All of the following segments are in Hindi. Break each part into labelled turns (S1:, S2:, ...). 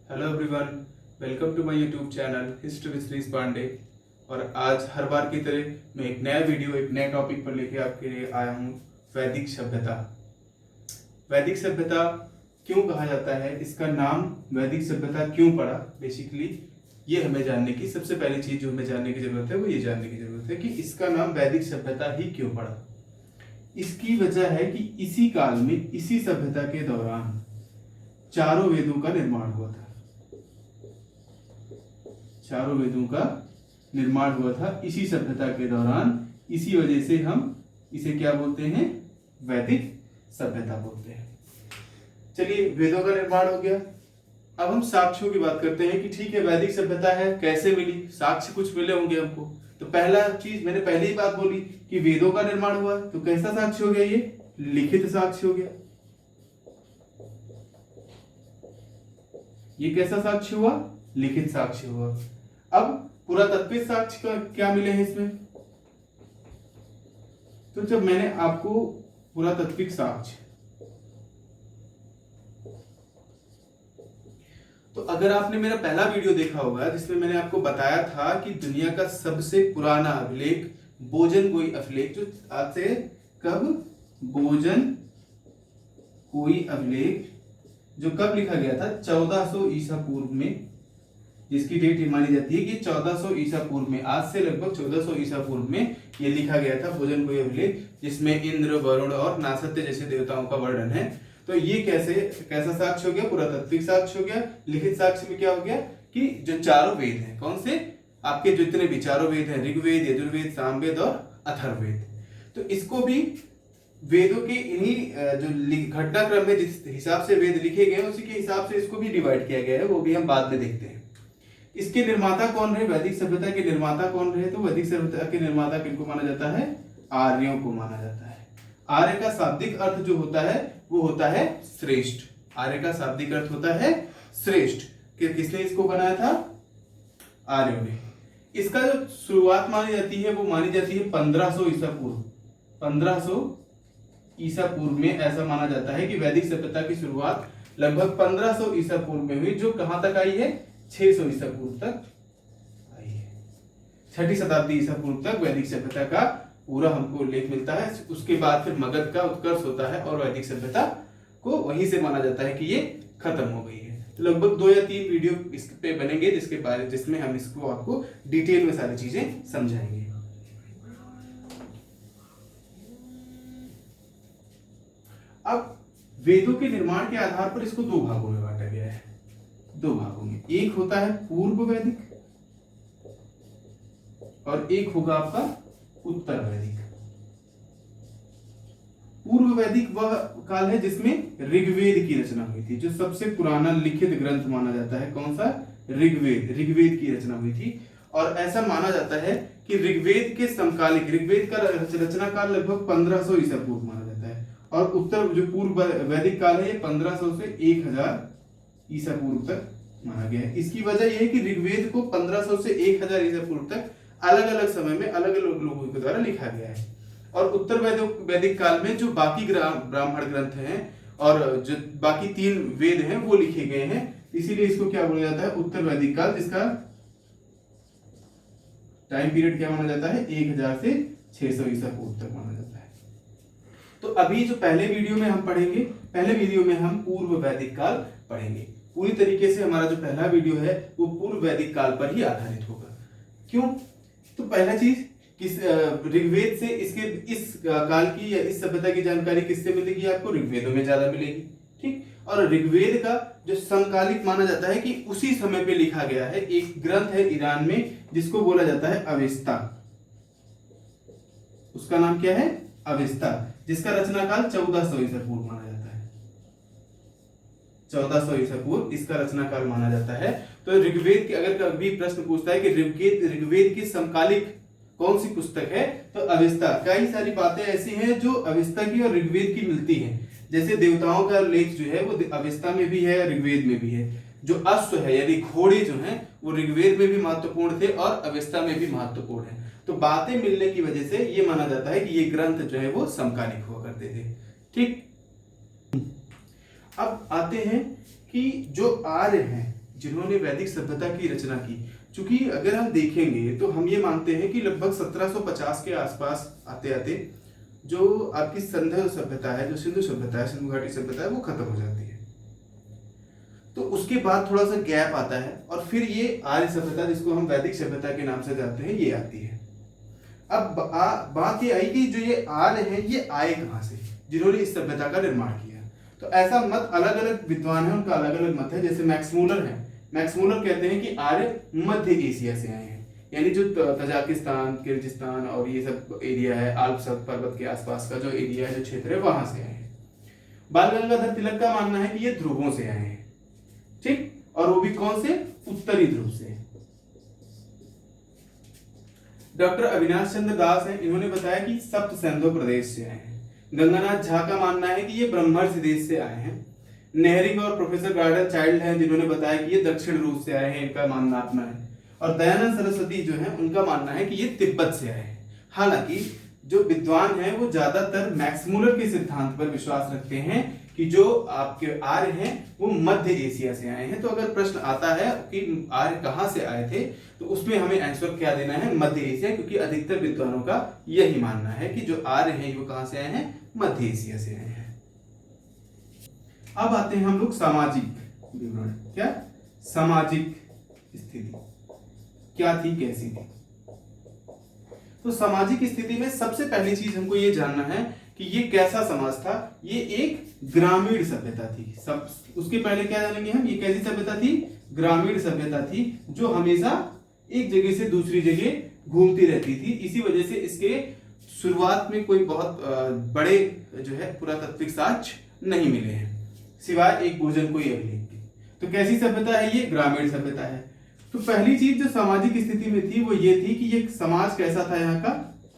S1: Hello everyone, welcome to my YouTube channel history with Shrish Pandey. और आज हर बार की तरह मैं एक नया वीडियो एक नए टॉपिक पर लेके आपके लिए आया हूँ। वैदिक सभ्यता। वैदिक सभ्यता क्यों कहा जाता है, इसका नाम वैदिक सभ्यता क्यों पड़ा, बेसिकली ये हमें जानने की सबसे पहली चीज जो हमें जानने की जरूरत है वो ये जानने की जरूरत है कि इसका नाम वैदिक सभ्यता ही क्यों पड़ा। इसकी वजह है कि इसी काल में, इसी सभ्यता के दौरान चारों वेदों का निर्माण हुआ था। चारों वेदों का निर्माण हुआ था इसी सभ्यता के दौरान। इसी वजह से हम इसे क्या बोलते हैं, वैदिक सभ्यता बोलते हैं। चलिए, वेदों का निर्माण हो गया। अब हम साक्ष्यों की बात करते हैं कि ठीक है, वैदिक सभ्यता है, कैसे मिली, साक्ष्य कुछ मिले होंगे हमको। तो पहला चीज मैंने पहले ही बात बोली कि वेदों का निर्माण हुआ, तो कैसा साक्ष्य हो गया, ये लिखित साक्ष्य हो गया। ये कैसा साक्ष्य हुआ, लिखित साक्ष्य हुआ। अब पुरातात्विक साक्ष्य का क्या मिले हैं इसमें। तो जब मैंने आपको पुरातात्विक साक्ष्य, तो अगर आपने मेरा पहला वीडियो देखा होगा जिसमें मैंने आपको बताया था कि दुनिया का सबसे पुराना अभिलेख बोजन कोई अभिलेख, जो आज से कब, बोजन कोई अभिलेख जो कब लिखा गया था, 1400 ईसा पूर्व में, जिसकी डेट मानी जाती है कि 1400 ईसा पूर्व में, आज से लगभग 1400 ईसा पूर्व में ये लिखा गया था भोजन कोई अभिलेख, जिसमें इंद्र, वरुण और नासत्य जैसे देवताओं का वर्णन है। तो ये कैसा साक्ष्य हो गया, पुरातात्विक साक्ष्य हो गया। लिखित साक्ष्य में क्या हो गया कि जो चारों वेद हैं, कौन से, आपके जितने भी चारों वेद हैं, ऋग्वेद, यजुर्वेद, सामवेद और अथर्ववेद, तो इसको भी वेदों के इन्हीं जो घटनाक्रम में जिस हिसाब से वेद लिखे गए उसी के हिसाब से इसको भी डिवाइड किया गया है, वो भी हम बाद में देखते हैं। इसके निर्माता कौन रहे, वैदिक सभ्यता के निर्माता कौन रहे, तो वैदिक सभ्यता के निर्माता किनको माना जाता है, आर्यों को माना जाता है। आर्य का शाब्दिक अर्थ जो होता है वो होता है श्रेष्ठ। आर्य का शाब्दिक अर्थ होता है श्रेष्ठ। किसने इसको बनाया था, आर्यों ने। इसका जो शुरुआत मानी जाती है वो मानी जाती है 1500 ईसा पूर्व। 1500 ईसा पूर्व में ऐसा माना जाता है कि वैदिक सभ्यता की शुरुआत लगभग 1500 ईसा पूर्व में हुई, जो कहां तक आई है, 600 ईसा पूर्व तक आई है। 6ठी शताब्दी ईसा पूर्व तक वैदिक सभ्यता का पूरा हमको उल्लेख मिलता है। उसके बाद फिर मगध का उत्कर्ष होता है और वैदिक सभ्यता को वहीं से माना जाता है कि ये खत्म हो गई है। तो लगभग 2 या 3 वीडियो इस पे बनेंगे जिसमें हम इसको आपको डिटेल में सारी चीजें समझाएंगे। अब वेदों के निर्माण के आधार पर इसको 2 भागों में बांटा गया है। 2 भागों में, एक होता है पूर्व वैदिक और एक होगा आपका उत्तर वैदिक। पूर्व वैदिक वह काल है जिसमें ऋग्वेद की रचना हुई थी, जो सबसे पुराना लिखित ग्रंथ माना जाता है। कौन सा, ऋग्वेद की रचना हुई थी। और ऐसा माना जाता है कि ऋग्वेद के समकालिक, ऋग्वेद का रचना काल लगभग 1500 ईसा पूर्व माना जाता है। और उत्तर जो पूर्व वैदिक काल है ये 1500 से 1000 ईसा पूर्व तक माना गया है। इसकी वजह यह है कि ऋग्वेद को 1500 से 1000 ईसा पूर्व तक अलग अलग समय में अलग अलग लोगों के द्वारा लिखा गया है। और उत्तर वैदिक काल में जो बाकी ब्राह्मण ग्रंथ हैं और जो बाकी 3 वेद हैं वो लिखे गए हैं, इसीलिए इसको क्या बोला जाता है, उत्तर वैदिक काल, जिसका टाइम पीरियड क्या माना जाता है, 1000 से 600 ईसा पूर्व तक माना जाता है। तो अभी जो पहले वीडियो में हम पढ़ेंगे, पहले वीडियो में हम पूर्व वैदिक काल पढ़ेंगे। पूरी तरीके से हमारा जो पहला वीडियो है वो पूर्व वैदिक काल पर ही आधारित होगा। क्यों, तो पहला चीज, किस ऋग्वेद से इस काल की या इस सभ्यता की जानकारी किससे मिलेगी, आपको ऋग्वेदों में ज्यादा मिलेगी। ठीक, और ऋग्वेद का जो समकालिक माना जाता है कि उसी समय पे लिखा गया है, एक ग्रंथ है ईरान में जिसको बोला जाता है अवेस्ता। उसका नाम क्या है, अवेस्ता, जिसका रचना काल 1400 ईसा पूर्व माना जाता है। 1400 ईसा पूर्व इसका रचना काल माना जाता है। तो ऋग्वेद की अगर कभी प्रश्न पूछता है कि ऋग्वेद की समकालिक कौन सी पुस्तक है, तो अवेस्ता। कई सारी बातें ऐसी हैं जो अवेस्ता की और ऋग्वेद की मिलती हैं। जैसे देवताओं का लेख जो है वो अवेस्ता में भी है, ऋग्वेद में भी है। जो अश्व है यानी घोड़े जो हैं वो ऋग्वेद में भी महत्वपूर्ण थे और अवेस्ता में भी महत्वपूर्ण है। तो बातें मिलने की वजह से ये माना जाता है कि ये ग्रंथ जो है वो समकालिक हुआ करते थे। ठीक, अब आते हैं कि जो आर्य हैं जिन्होंने वैदिक सभ्यता की रचना की। क्योंकि अगर हम देखेंगे तो हम ये मानते हैं कि लगभग 1750 के आसपास आते आते जो आपकी सिंधु सभ्यता है, जो सिंधु सभ्यता है, सिंधु घाटी सभ्यता है, वो खत्म हो जाती है। तो उसके बाद थोड़ा सा गैप आता है और फिर ये आर्य सभ्यता, जिसको हम वैदिक सभ्यता के नाम से जानते हैं, ये आती है। अब बात ये आई कि जो ये आर्य है ये आए कहाँ से, जिन्होंने इस सभ्यता का निर्माण किया। तो ऐसा मत अलग अलग विद्वान है, उनका अलग अलग मत है। जैसे मैक्स मूलर है, मैक्स मूलर कहते हैं कि आर्य मध्य एशिया से आए हैं, यानी जो तजाकिस्तान, किर्गिस्तान और ये सब एरिया है, आल्प्स पर्वत के आसपास का जो एरिया है, जो क्षेत्र है, वहां से आए हैं। बाल गंगाधर तिलक का मानना है कि ये ध्रुवों से आए हैं, ठीक, और वो भी कौन से, उत्तरी ध्रुव से। डॉक्टर अविनाश चंद्र दास हैं, इन्होंने बताया कि सप्त सिंधु प्रदेश से आए हैं। गंगानाथ झा का मानना है कि ये ब्रह्मर्ष देश से आए हैं। नेहरिंग और प्रोफेसर गार्डन चाइल्ड हैं, जिन्होंने बताया कि ये दक्षिण रूस से आए हैं, इनका मानना अपना है। और दयानंद सरस्वती जो है, उनका मानना है कि ये तिब्बत से आए हैं। हालांकि जो विद्वान हैं वो ज्यादातर मैक्स मूलर के सिद्धांत पर विश्वास रखते हैं कि जो आपके आर्य हैं वो मध्य एशिया से आए हैं। तो अगर प्रश्न आता है कि आर्य कहां से आए थे, तो उसमें हमें आंसर क्या देना है, मध्य एशिया, क्योंकि अधिकतर विद्वानों का यही मानना है कि जो आर्य हैं वो कहां से आए हैं, मध्य एशिया से आए हैं। अब आते हैं हम लोग सामाजिक विवरण। क्या सामाजिक स्थिति क्या थी, कैसी थी? तो सामाजिक स्थिति में सबसे पहली चीज हमको ये जानना है कि ये कैसा समाज था। ये एक ग्रामीण सभ्यता थी। सब उसके पहले क्या जानेंगे हम, ये कैसी सभ्यता थी, ग्रामीण सभ्यता थी, जो हमेशा एक जगह से दूसरी जगह घूमती रहती थी। इसी वजह से इसके शुरुआत में कोई बहुत बड़े जो है पुरातात्विक साक्ष्य नहीं मिले हैं, सिवाय एक भोजन कोई अभिलेख की। तो कैसी सभ्यता है ये, ग्रामीण सभ्यता है। तो पहली चीज जो सामाजिक स्थिति में थी वो ये थी कि ये समाज कैसा था, यहाँ का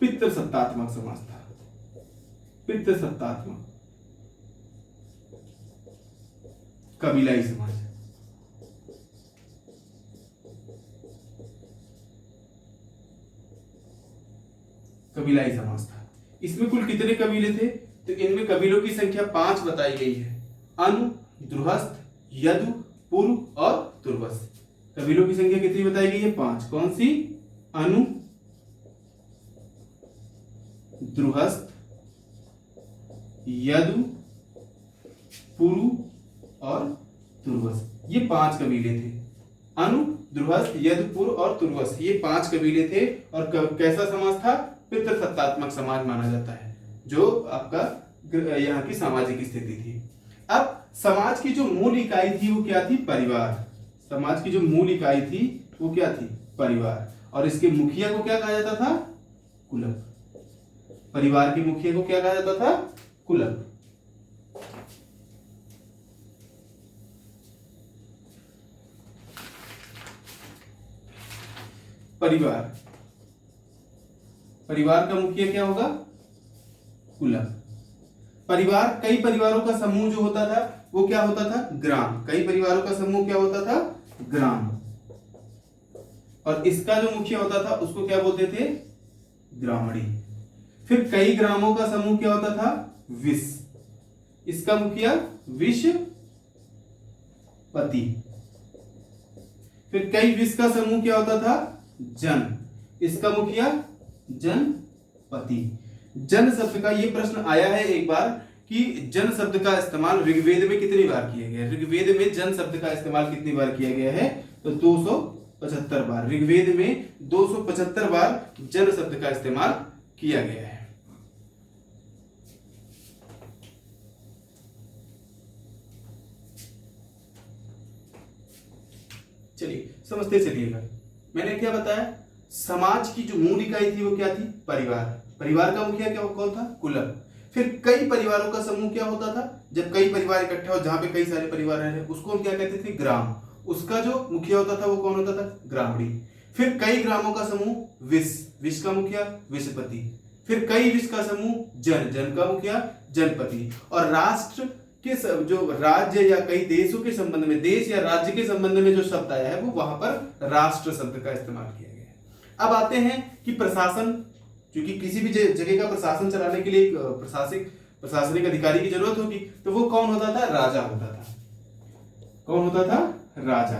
S1: पितृसत्तात्मक समाज था। पितृसत्तात्मक कबीलाई समाज। कबीलाई समाज था। इसमें कुल कितने कबीले थे, तो इनमें कबीलों की संख्या 5 बताई गई है। अनु, द्रुहस्थ, यदु, पुरु और तुर्वस। कबीलों की संख्या कितनी बताई गई है, 5। कौन सी, अनु, द्रुहस्थ, यदु, पुरु और तुर्वस। ये 5 कबीले थे। अनु, द्रुहस्थ, यदु, पुरु और तुर्वस, ये 5 कबीले थे। और कैसा समाज था, पितृसत्तात्मक समाज माना जाता है, जो आपका यहाँ की सामाजिक स्थिति थी। अब समाज की जो मूल इकाई थी वो क्या थी, परिवार। समाज की जो मूल इकाई थी वो क्या थी, परिवार। और इसके मुखिया को क्या कहा जाता था, कुलक। परिवार के मुखिया को क्या कहा जाता था, कुलक। परिवार, परिवार का मुखिया क्या होगा, कुलक। परिवार, कई परिवारों का समूह जो होता था वो क्या होता था, ग्राम। कई परिवारों का समूह क्या होता था, ग्राम। और इसका जो मुखिया होता था उसको क्या बोलते थे, ग्रामणी। फिर कई ग्रामों का समूह क्या होता था, विश। इसका मुखिया विशपति। फिर कई विश का समूह क्या होता था, जन। इसका मुखिया जनपति। जन शब्द का ये प्रश्न आया है एक बार कि जन शब्द का इस्तेमाल ऋग्वेद में कितनी बार किया गया है। ऋग्वेद में जन शब्द का इस्तेमाल कितनी बार किया गया है, तो 275 बार। ऋग्वेद में 275 बार जन शब्द का इस्तेमाल किया गया है। चलिए समझते चलिएगा। मैंने क्या बताया, समाज की जो मूल इकाई थी वो क्या थी, परिवार। परिवार का मुखिया क्या कौन था, कुलक। फिर कई परिवारों का समूह क्या होता था, जब कई परिवार इकट्ठे हो, जहां पे कई सारे परिवार रह रहे हैं, उसको हम क्या कहते थे, ग्राम। उसका जो मुखिया होता था वो कौन होता था, ग्रामणी। फिर कई ग्रामों का समूह विश। विश का मुखिया विशपति। फिर कई विश का समूह जन। जन का मुखिया जनपति। और राष्ट्र के जो राज्य या कई देशों के संबंध में, देश या राज्य के संबंध में जो शब्द आया है वो वहां पर राष्ट्र शब्द का इस्तेमाल किया गया है। अब आते हैं कि प्रशासन, क्योंकि किसी भी जगह का प्रशासन चलाने के लिए प्रशासनिक अधिकारी की जरूरत होगी, तो वो कौन होता था, राजा होता था। कौन होता था, राजा।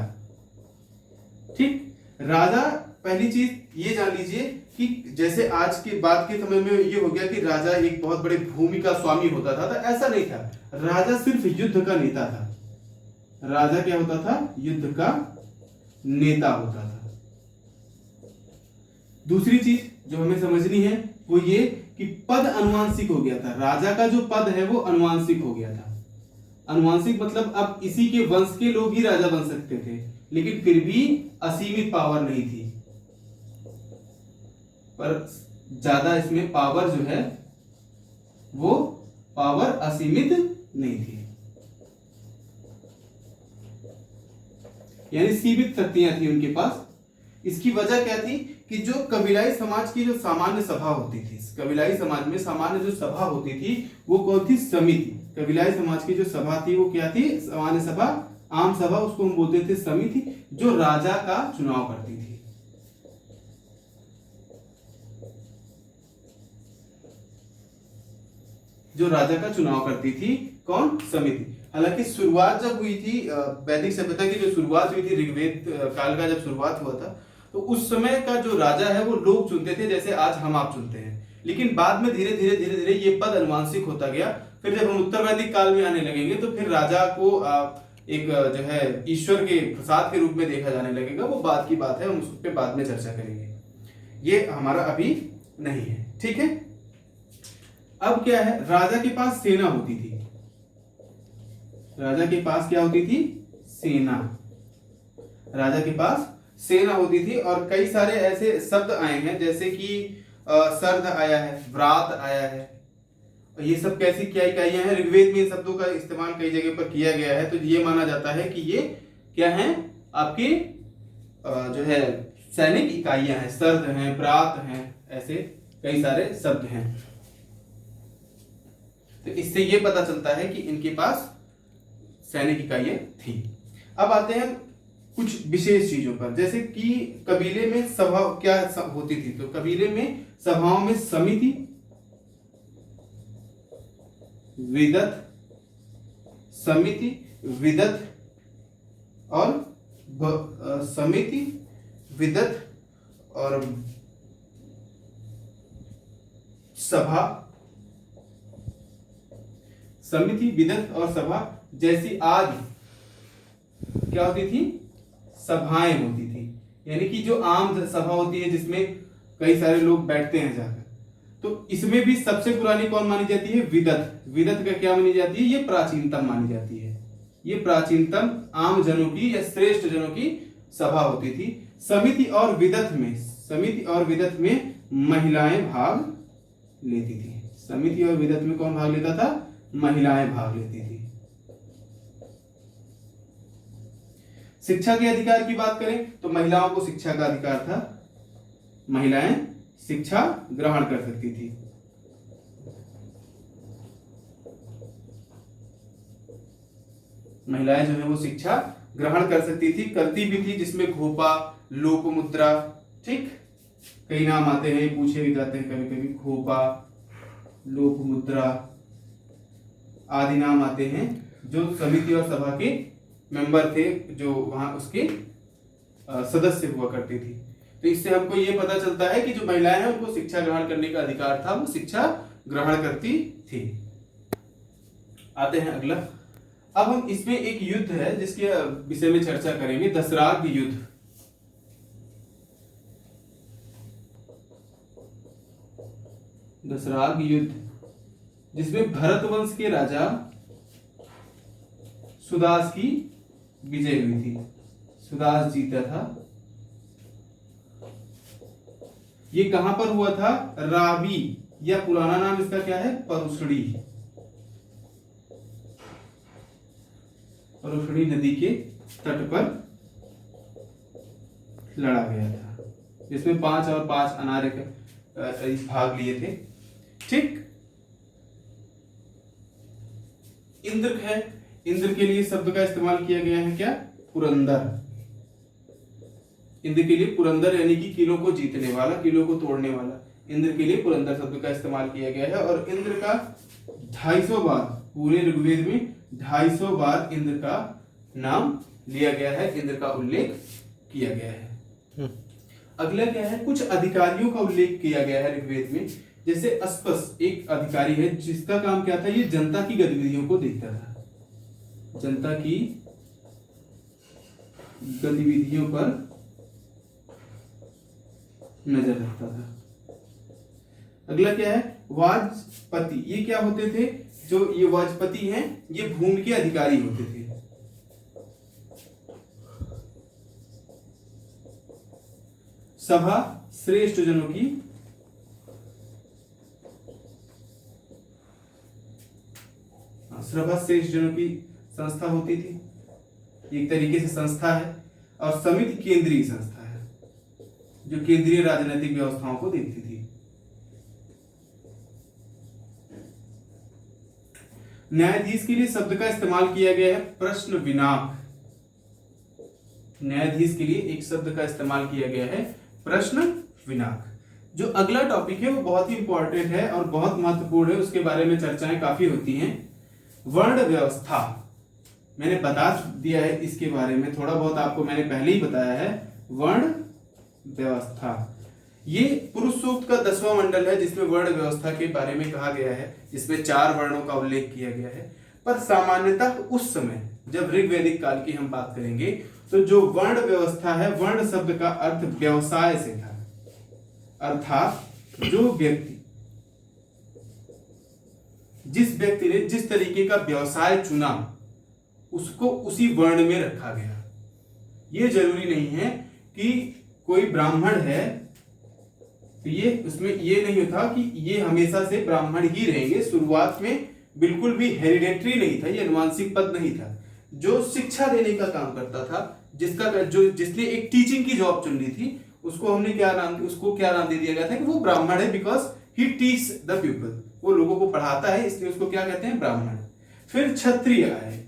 S1: ठीक। राजा, पहली चीज ये जान लीजिए कि जैसे आज के बाद के समय में ये हो गया कि राजा एक बहुत बड़े भूमि का स्वामी होता था, तो ऐसा नहीं था। राजा सिर्फ युद्ध का नेता था। राजा क्या होता था? युद्ध का नेता होता था। दूसरी चीज जो हमें समझनी है वो ये कि पद अनुवांशिक हो गया था। राजा का जो पद है वो अनुवांशिक हो गया था। अनुवांशिक मतलब अब इसी के वंश के लोग ही राजा बन सकते थे, लेकिन फिर भी असीमित पावर नहीं थी। पर ज्यादा इसमें पावर जो है वो पावर असीमित नहीं थी, यानी सीमित शक्तियां थी उनके पास। इसकी वजह क्या थी कि जो कबीलाई समाज की जो सामान्य सभा होती थी, कबीलाई समाज में सामान्य जो सभा होती थी वो कौन थी? समिति। कबीलाई समाज की जो सभा थी वो क्या थी? सामान्य सभा, आम सभा, उसको हम बोलते थे समिति, जो राजा का चुनाव करती थी। जो राजा का चुनाव करती थी कौन? समिति। हालांकि शुरुआत जब हुई थी वैदिक सभ्यता की, जो शुरुआत हुई थी ऋग्वेद काल का जब शुरुआत हुआ था, तो उस समय का जो राजा है वो लोग चुनते थे, जैसे आज हम आप चुनते हैं। लेकिन बाद में धीरे धीरे ये पद अनुवांशिक होता गया। फिर जब हम उत्तर वैदिक काल में आने लगेंगे तो फिर राजा को एक जो है ईश्वर के प्रसाद के रूप में देखा जाने लगेगा। वो बात की बात है, हम उस पर बाद में चर्चा करेंगे, ये हमारा अभी नहीं है। ठीक है। अब क्या है? राजा के पास सेना होती थी। राजा के पास क्या होती थी? सेना। राजा के पास सेना होती थी और कई सारे ऐसे शब्द आए हैं, जैसे कि सर्द आया है, व्रात आया है, और ये सब कैसी क्या इकाइयां हैं? ऋग्वेद में इन शब्दों का इस्तेमाल कई जगह पर किया गया है। तो ये माना जाता है कि ये क्या है? आपकी जो है सैनिक इकाइयां हैं, सर्द हैं, व्रात हैं, ऐसे कई सारे शब्द हैं। तो इससे ये पता चलता है कि इनके पास सैनिक इकाइयां थी। अब आते हैं कुछ विशेष चीजों पर, जैसे कि कबीले में सभा क्या होती थी। तो कबीले में सभाओं में समिति, विदत, समिति, विदत और समिति, विदत और सभा, समिति, विदत और सभा जैसी आज क्या होती थी? सभाएं होती थी। यानी कि जो आम सभा होती है जिसमें कई सारे लोग बैठते हैं जाकर, तो इसमें भी सबसे पुरानी कौन मानी जाती है? विदत। विदत का क्या मानी जाती है? ये प्राचीनतम मानी जाती है। ये प्राचीनतम आम जनों की या श्रेष्ठ जनों की सभा होती थी। समिति और विदत में महिलाएं भाग लेती थी। समिति और विदत में कौन भाग लेता था? महिलाएं भाग लेती थी। शिक्षा के अधिकार की बात करें तो महिलाओं को शिक्षा का अधिकार था। महिलाएं शिक्षा ग्रहण कर सकती थी। महिलाएं जो है वो शिक्षा ग्रहण कर सकती थी, करती भी थी, जिसमें घोपा, लोकमुद्रा, ठीक, कई नाम आते हैं, पूछे भी जाते हैं कभी कभी, घोपा, लोकमुद्रा आदि नाम आते हैं, जो समिति और सभा के मेंबर थे, जो वहां उसके सदस्य हुआ करती थी। तो इससे हमको ये पता चलता है कि जो महिलाएं हैं उनको शिक्षा ग्रहण करने का अधिकार था, वो शिक्षा ग्रहण करती थी। आते हैं अगला। अब हम इसमें एक युद्ध है जिसके विषय में चर्चा करेंगे, दशराग युद्ध। दशराग युद्ध, जिसमें भरत वंश के राजा सुदास की विजय हुई थी। सुदास जीता था। ये कहां पर हुआ था? रावी, या पुराना नाम इसका क्या है? परुषणी। परुषणी नदी के तट पर लड़ा गया था, जिसमें 5 और 5 अनार्य भाग लिए थे। ठीक। इंद्र है, इंद्र के लिए शब्द का इस्तेमाल किया गया है क्या? पुरंदर। इंद्र के लिए पुरंदर यानी कि किलों को जीतने वाला, किलों को तोड़ने वाला, इंद्र के लिए पुरंदर शब्द का इस्तेमाल किया गया है। और इंद्र का 250 बार, पूरे ऋग्वेद में 250 बार इंद्र का नाम लिया गया है, इंद्र का उल्लेख किया गया है। अगला क्या है, कुछ अधिकारियों का उल्लेख किया गया है ऋग्वेद में। जैसे अस्पस एक अधिकारी है जिसका काम क्या था, ये जनता की गतिविधियों को देखता था, जनता की गतिविधियों पर नजर रखता था। अगला क्या है, वाजपति। ये क्या होते थे, जो ये वाजपति हैं ये भूमि के अधिकारी होते थे। सभा श्रेष्ठ जनों की सभा श्रेष्ठ जनों की संस्था होती थी, एक तरीके से संस्था है। और समिति केंद्रीय संस्था है जो केंद्रीय राजनीतिक व्यवस्थाओं को देखती थी। न्यायाधीश के लिए शब्द का इस्तेमाल किया गया है प्रश्न विनाक। न्यायाधीश के लिए एक शब्द का इस्तेमाल किया गया है प्रश्न विनाक। जो अगला टॉपिक है वो बहुत ही इंपॉर्टेंट है और बहुत महत्वपूर्ण है, उसके बारे में चर्चाएं काफी होती हैं। वर्ण व्यवस्था, मैंने बता दिया है इसके बारे में, थोड़ा बहुत आपको मैंने पहले ही बताया है। वर्ण व्यवस्था ये पुरुष सूक्त का 10वां मंडल है जिसमें वर्ण व्यवस्था के बारे में कहा गया है, जिसमें 4 वर्णों का उल्लेख किया गया है। पर सामान्यतः उस समय जब ऋग्वैदिक काल की हम बात करेंगे तो जो वर्ण व्यवस्था है, वर्ण शब्द का अर्थ व्यवसाय से था, अर्थात जो व्यक्ति जिस व्यक्ति ने जिस तरीके का व्यवसाय चुना उसको उसी वर्ण में रखा गया। ये जरूरी नहीं है कि कोई ब्राह्मण है तो ये उसमें ये नहीं होता कि ये हमेशा से ब्राह्मण ही रहेंगे। शुरुआत में बिल्कुल भी हेरिडेटरी नहीं था, ये अनुवांशिक पद नहीं था। जो शिक्षा देने का काम करता था, जिसने एक टीचिंग की जॉब चुन ली थी, उसको क्या नाम दे दिया गया था कि वो ब्राह्मण है, because he teach the people, वो लोगों को पढ़ाता है, इसलिए उसको क्या कहते हैं, ब्राह्मण। फिर क्षत्रिय आए,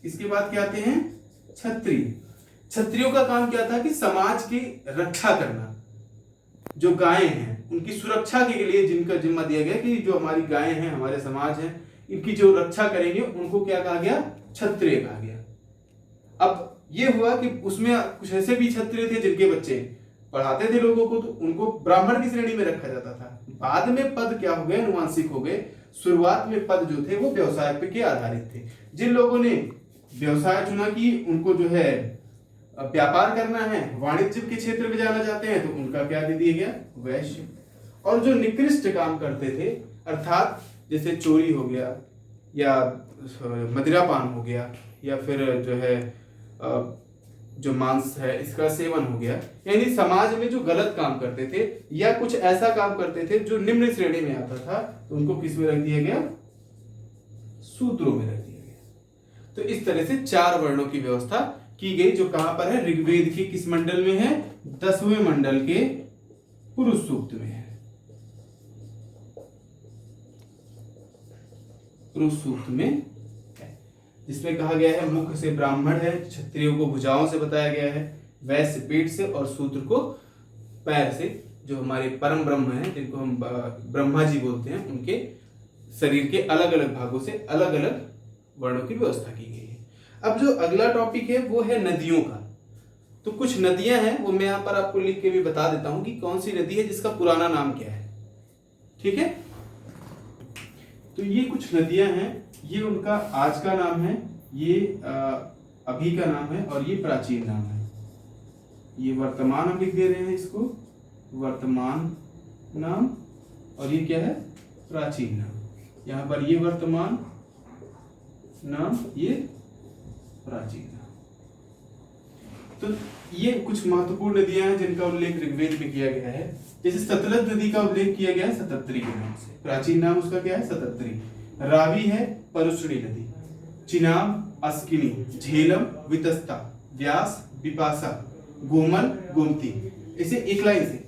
S1: इसके बाद क्या आते हैं, क्षत्रिय। क्षत्रियों का काम क्या था कि समाज की रक्षा करना। जो गायें हैं उनकी सुरक्षा के लिए जिनका जिम्मा दिया गया कि जो हमारी गायें हैं, हमारे समाज है, इनकी जो रक्षा करेंगे उनको क्या कहा गया, क्षत्रिय कहा गया। अब ये हुआ कि उसमें कुछ ऐसे भी क्षत्रिय थे जिनके बच्चे पढ़ाते थे लोगों को, तो उनको ब्राह्मण की श्रेणी में रखा जाता था। बाद में पद क्या हो गए, अनुवांशिक हो गए। शुरुआत में पद जो थे वो व्यवसाय पे के आधारित थे। जिन लोगों ने व्यवसाय चुना कि उनको जो है व्यापार करना है, वाणिज्य के क्षेत्र में जाना चाहते हैं, तो उनका क्या दे दिया गया, वैश्य। और जो निकृष्ट काम करते थे, अर्थात जैसे चोरी हो गया या मदिरापान हो गया या फिर जो है जो मांस है इसका सेवन हो गया, यानी समाज में जो गलत काम करते थे या कुछ ऐसा काम करते थे जो निम्न श्रेणी में आता था, तो उनको किस में रख दिया गया, सूत्रों में रख दिया गया। तो इस तरह से 4 वर्णों की व्यवस्था की गई, जो कहां पर है, ऋग्वेद के किस मंडल में है, 10वें मंडल के पुरुष सूक्त में है। पुरुष सूक्त में है, जिसमें कहा गया है मुख से ब्राह्मण है, क्षत्रियों को भुजाओं से बताया गया है, वैश्य पेट से और शूद्र को पैर से। जो हमारे परम ब्रह्म हैं, जिनको हम ब्रह्मा जी बोलते हैं, उनके शरीर के अलग अलग भागों से अलग अलग वर्णों की व्यवस्था की गई है। अब जो अगला टॉपिक है वो है नदियों का। तो कुछ नदियां हैं, वो मैं यहां पर आपको लिख के भी बता देता हूं कि कौन सी नदी है जिसका पुराना नाम क्या है, ठीक है। तो ये कुछ नदियां हैं, ये उनका आज का नाम है, ये अभी का नाम है और ये प्राचीन नाम है। ये वर्तमान हम लिख दे रहे हैं, इसको वर्तमान नाम, और ये क्या है, प्राचीन नाम। यहां पर ये वर्तमान नाम, ये प्राचीन नाम। तो ये कुछ महत्वपूर्ण नदियां हैं जिनका उल्लेख ऋग्वेद में किया गया है। जैसे सतलज नदी का उल्लेख किया गया है सतत्री के नाम से, प्राचीन नाम उसका क्या है, सतत्री। रावी है परुष्णी नदी, चिनाब अस्किनी, झेलम वितस्ता, व्यास विपासा, गोमल गोमती। इसे एक लाइन से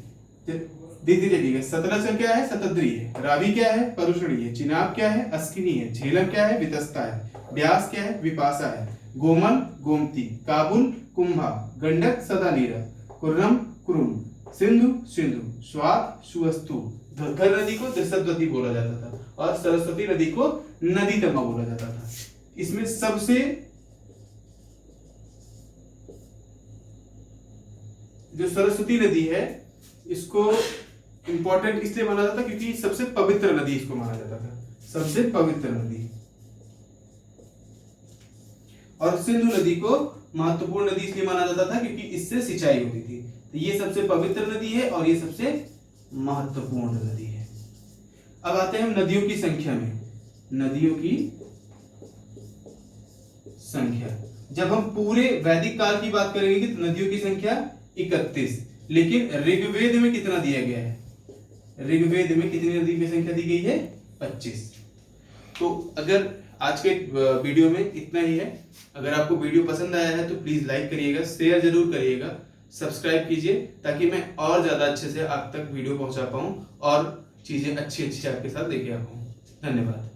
S1: देखते चलिएगा। सतलज का क्या है, सतद्री है। रावी क्या है, परुष्णी है। चिनाब क्या है, अस्किनी है। झेलम क्या है, वितस्ता है। व्यास क्या है, विपासा है। गोमल गोमती, काबुल कुंभा, गंडक सदा नीरा, कुर्रम कुरुम, सिंधु सिंधु, स्वात सुवस्तु। घग्गर नदी को दृषद्वती बोला जाता था और सरस्वती नदी को नदी तमा बोला जाता था। इसमें सबसे जो सरस्वती नदी है इसको इंपॉर्टेंट इसलिए माना जाता क्योंकि सबसे पवित्र नदी इसको माना जाता था, सबसे पवित्र नदी। और सिंधु नदी को महत्वपूर्ण नदी इसलिए माना जाता था क्योंकि इससे सिंचाई होती थी। तो ये सबसे पवित्र नदी है और ये सबसे महत्वपूर्ण नदी है। अब आते हैं हम नदियों की संख्या में। नदियों की संख्या, जब हम पूरे वैदिक काल की बात करेंगे तो नदियों की संख्या 31, लेकिन ऋग्वेद में कितना दिया गया है? ऋग्वेद में कितनी नदी की संख्या दी गई है? 25। तो अगर आज के वीडियो में इतना ही है। अगर आपको वीडियो पसंद आया है तो प्लीज लाइक करिएगा, शेयर जरूर करिएगा, सब्सक्राइब कीजिए ताकि मैं और ज्यादा अच्छे से आप तक वीडियो पहुंचा पाऊं और चीजें अच्छी अच्छी आपके साथ लेके आ पाऊं। धन्यवाद।